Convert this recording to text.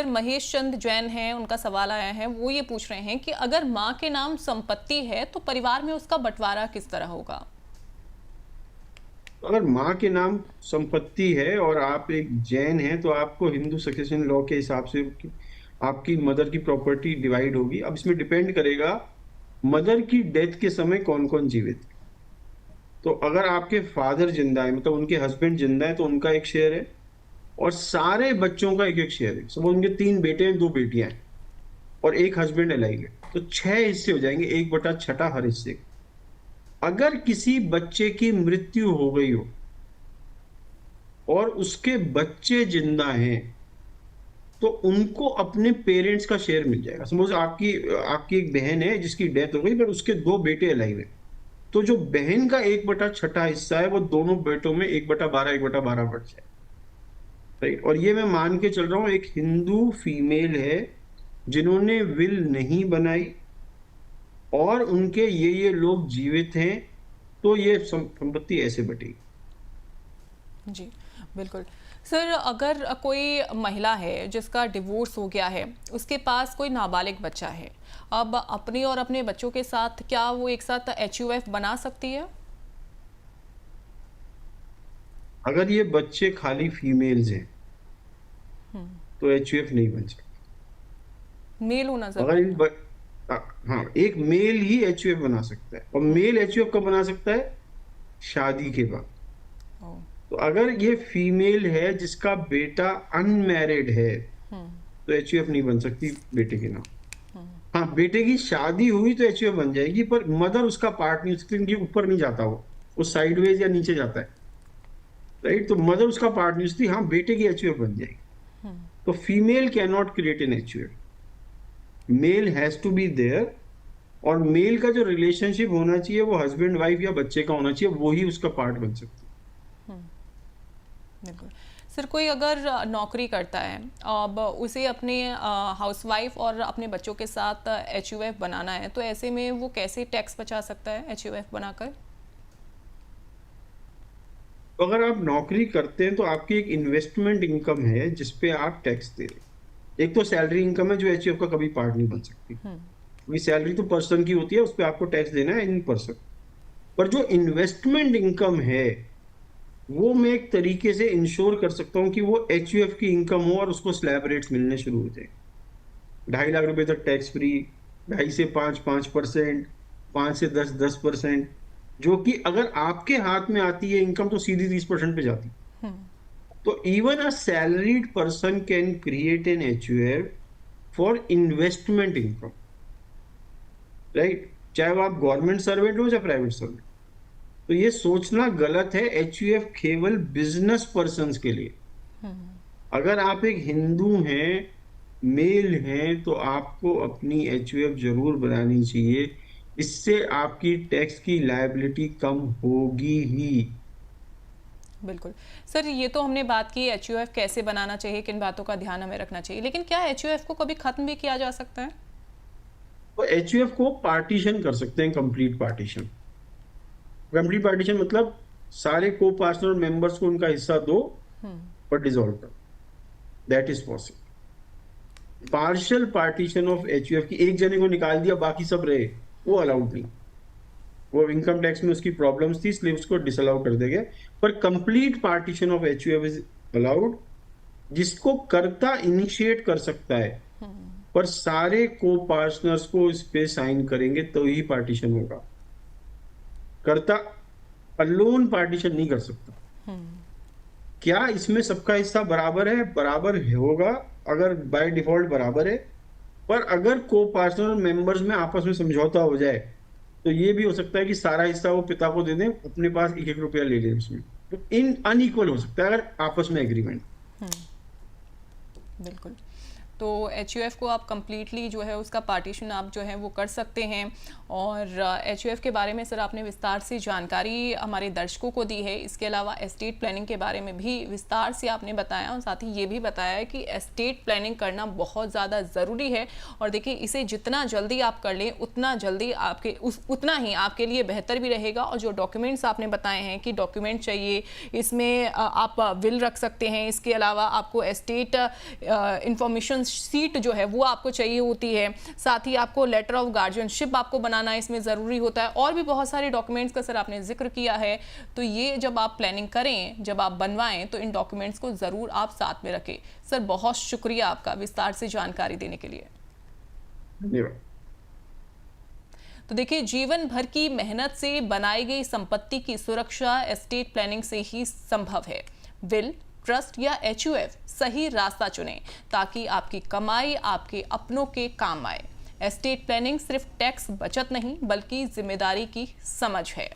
Sir Mahesh Chand Jain हैं, उनका सवाल आया है, वो ये पूछ रहे हैं कि अगर माँ के नाम संपत्ति है तो परिवार में उसका बंटवारा किस तरह होगा? अगर माँ के नाम संपत्ति है और आप एक जैन हैं तो आपको हिंदू सक्सेशन लॉ के हिसाब से आपकी मदर की प्रॉपर्टी डिवाइड होगी। अब इसमें डिपेंड करेगा मदर की डेथ के समय कौन कौन जीवित है। तो अगर आपके फादर जिंदा है, मतलब उनके हस्बैंड जिंदा है, तो उनका एक शेयर है और सारे बच्चों का एक एक शेयर है। सपोज उनके 3 बेटे हैं, 2 बेटियां हैं और एक हस्बैंड अलाइव है, तो 6 हिस्से हो जाएंगे, 1/6 हर हिस्से का। अगर किसी बच्चे की मृत्यु हो गई हो और उसके बच्चे जिंदा हैं तो उनको अपने पेरेंट्स का शेयर मिल जाएगा। सपोज आपकी आपकी एक बहन है जिसकी डेथ हो गई पर उसके 2 बेटे अलाइव है, तो जो बहन का 1/6 हिस्सा है वो दोनों बेटों में 1/12 1/12 बढ़ जाए। राइट। और ये मैं मान के चल रहा हूँ एक हिंदू फीमेल है जिन्होंने विल नहीं बनाई और उनके ये लोग जीवित हैं, तो ये संपत्ति ऐसे बटेगी। जी बिल्कुल। सर अगर कोई महिला है जिसका डिवोर्स हो गया है, उसके पास कोई नाबालिग बच्चा है, अब अपने और अपने बच्चों के साथ क्या वो एक साथ HUF बना सकती है? अगर ये बच्चे खाली फीमेल्स हैं तो HUF नहीं बन सकता। मेल होना अगर जरूरी इन है। हाँ, एक मेल ही HUF बना सकता है। और मेल HUF कब बना सकता है? शादी के बाद। ओ, तो अगर ये फीमेल है जिसका बेटा अनमैरिड है तो HUF नहीं बन सकती बेटे के नाम। हाँ, बेटे की शादी हुई तो HUF बन जाएगी, पर मदर उसका पार्ट नहीं हो सकती क्योंकि ऊपर नहीं जाता वो साइडवेज या नीचे जाता है। राइट। तो मदर उसका पार्ट नहीं हो सकती। हाँ, बेटे की HUF बन जाएगी। तो female can not create an HUF, male has to be there. और मेल का जो रिलेशनशिप होना चाहिए वो हस्बैंड वाइफ या बच्चे का होना चाहिए, वो ही उसका पार्ट बन सकती है। बिल्कुल। सर कोई अगर नौकरी करता है, अब उसे अपने हाउसवाइफ और अपने बच्चों के साथ HUF बनाना है, तो ऐसे में वो कैसे टैक्स बचा सकता है HUF बनाकर? तो अगर आप नौकरी करते हैं तो आपकी एक इन्वेस्टमेंट इनकम है जिसपे आप टैक्स दे रहे हैं। एक तो सैलरी इनकम है जो HUF का कभी पार्ट नहीं बन सकती, क्योंकि सैलरी तो पर्सन की होती है, उस पर आपको टैक्स देना है इन पर्सन। पर जो इन्वेस्टमेंट इनकम है वो मैं एक तरीके से इंश्योर कर सकता हूँ कि वो HUF की इनकम हो और उसको स्लैब रेट्स मिलने शुरू हो जाए। 2.5 लाख रुपए तक टैक्स फ्री, 2.5 से 5 5%, 5 से 10 10%, जो कि अगर आपके हाथ में आती है इनकम तो सीधी 30% पे जाती। तो even a salaried person can create an HUF for investment income. Right. चाहे वो आप गवर्नमेंट सर्वेंट हो या प्राइवेट सर्वेंट। तो ये सोचना गलत है HUF केवल बिजनेस पर्सन के लिए। अगर आप एक हिंदू हैं, मेल हैं, तो आपको अपनी HUF जरूर बनानी चाहिए। इससे आपकी टैक्स की लायबिलिटी कम होगी ही। बिल्कुल। सर ये तो हमने बात की HUF कैसे बनाना चाहिए, किन बातों का ध्यान हमें रखना चाहिए, लेकिन क्या HUF को कभी खत्म भी किया जा सकता है? तो HUF को पार्टीशन कर सकते हैं, कंप्लीट पार्टीशन। कंप्लीट पार्टीशन मतलब सारे को पार्टनर मेंबर्स को उनका हिस्सा दो और डिसॉल्व करो। That is possible. Partial partition of HUF की एक जने को निकाल दिया बाकी सब रहे, वो अलाउड नहीं। वो इनकम टैक्स में उसकी प्रॉब्लम्स थी इसलिए उसको डिसअलाउ कर देंगे। पर complete partition of HUF is allowed, जिसको कर्ता इनिशिएट कर सकता है, पर सारे को पार्टनर्स को इस पे साइन करेंगे तो ही पार्टीशन होगा। कर्ता अलोन पार्टीशन नहीं कर सकता। क्या इसमें सबका हिस्सा बराबर है? बराबर होगा अगर बाय डिफॉल्ट बराबर है। पर अगर को पार्टनर मेंबर्स में आपस में समझौता हो जाए तो ये भी हो सकता है कि सारा हिस्सा वो पिता को दे दें, अपने पास 1 1 रुपया ले लें उसमें। तो इन अनइक्वल हो सकता है अगर आपस में एग्रीमेंट। बिल्कुल। तो HUF को आप कम्प्लीटली जो है उसका पार्टीशन आप जो है वो कर सकते हैं। और HUF के बारे में सर आपने विस्तार से जानकारी हमारे दर्शकों को दी है। इसके अलावा एस्टेट प्लानिंग के बारे में भी विस्तार से आपने बताया और साथ ही ये भी बताया है कि एस्टेट प्लानिंग करना बहुत ज़्यादा ज़रूरी है। और देखिए इसे जितना जल्दी आप कर लें उतना जल्दी उतना ही आपके लिए बेहतर भी रहेगा। और जो डॉक्यूमेंट्स आपने बताए हैं कि डॉक्यूमेंट चाहिए, इसमें आप विल रख सकते हैं, इसके अलावा आपको एस्टेट इंफॉर्मेशन शीट जो है वो आपको चाहिए होती है, साथ ही आपको लेटर ऑफ गार्जियनशिप आपको बनाना इसमें ज़रूरी होता है, और भी बहुत सारे डॉक्यूमेंट्स का सर आपने जिक्र किया है। तो ये जब आप प्लानिंग करें, जब आप बनवाएं, तो इन डॉक्यूमेंट्स को ज़रूर आप साथ में रखें। सर बहुत शुक्रिया आपका विस्तार से जानकारी देने के लिए। धन्यवाद। तो देखिए, जीवन भर की मेहनत से बनाई गई संपत्ति की सुरक्षा एस्टेट प्लानिंग से ही संभव है। विल, ट्रस्ट या HUF सही रास्ता चुनें ताकि आपकी कमाई आपके अपनों के काम आए। एस्टेट प्लानिंग सिर्फ टैक्स बचत नहीं बल्कि जिम्मेदारी की समझ है।